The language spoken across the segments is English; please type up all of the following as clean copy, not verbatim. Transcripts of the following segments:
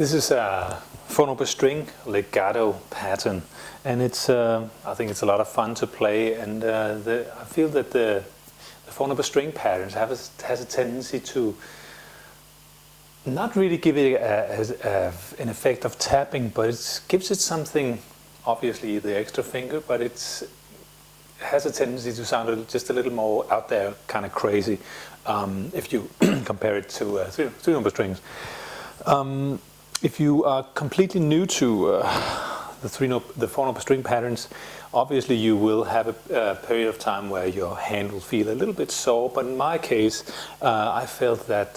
This is a phone over string legato pattern, and it's I think it's a lot of fun to play, and I feel that the phone over string patterns has a tendency to not really give it an effect of tapping, but it gives it something, obviously the extra finger, but it has a tendency to sound just a little more out there, kind of crazy, if you compare it to three number strings. If you are completely new to the phone over string patterns, obviously you will have a period of time where your hand will feel a little bit sore, but in my case I felt that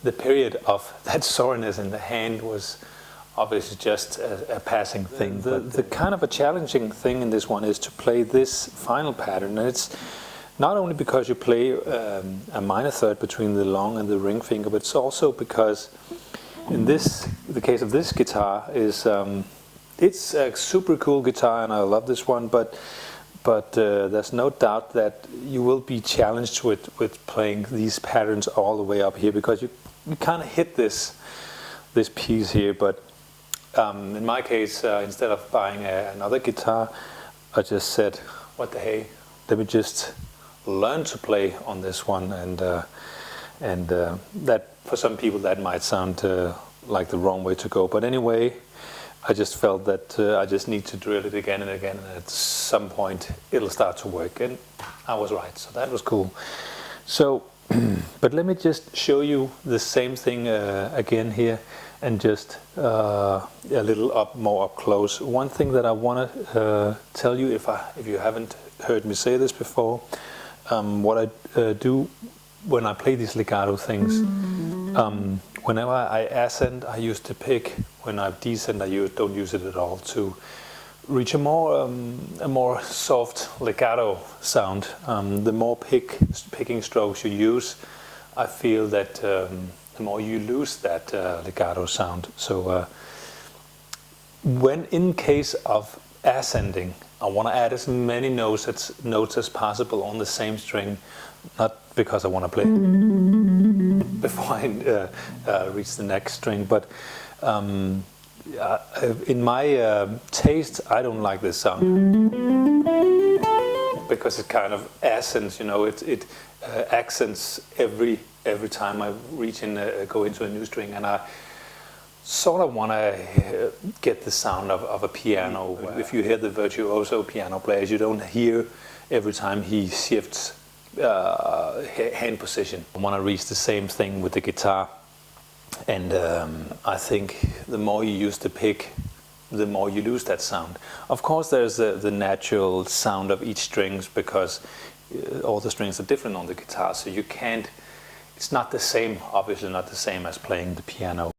the period of that soreness in the hand was obviously just a passing thing. The kind of a challenging thing in this one is to play this final pattern, and it's not only because you play a minor third between the long and the ring finger, but it's also because in the case of this guitar is it's a super cool guitar, and I love this one, but there's no doubt that you will be challenged with playing these patterns all the way up here, because you kind of hit this piece here. But in my case, instead of buying another guitar, I just said, what the hey, let me just learn to play on this one, and that for some people that might sound like the wrong way to go, but anyway, I just felt that I just need to drill it again and again, and at some point it'll start to work, and I was right, so that was cool. So but let me just show you the same thing again here, and just a little more up close. One thing that I want to tell you, if you haven't heard me say this before, what I do when I play these legato things, whenever I ascend, I use the pick. When I descend, I don't use it at all, to reach a more soft legato sound. The more picking strokes you use, I feel that the more you lose that legato sound. So when in case of ascending, I want to add as many notes as possible on the same string, not because I want to play before I reach the next string, but in my taste, I don't like this sound, because it kind of accents, it accents every time I reach in, go into a new string, and I sort of want to get the sound of a piano. If you hear the virtuoso piano players, you don't hear every time he shifts hand position. I want to reach the same thing with the guitar, and I think the more you use the pick, the more you lose that sound. Of course, there's the natural sound of each strings, because all the strings are different on the guitar, so you can't, it's not the same, obviously not the same as playing the piano.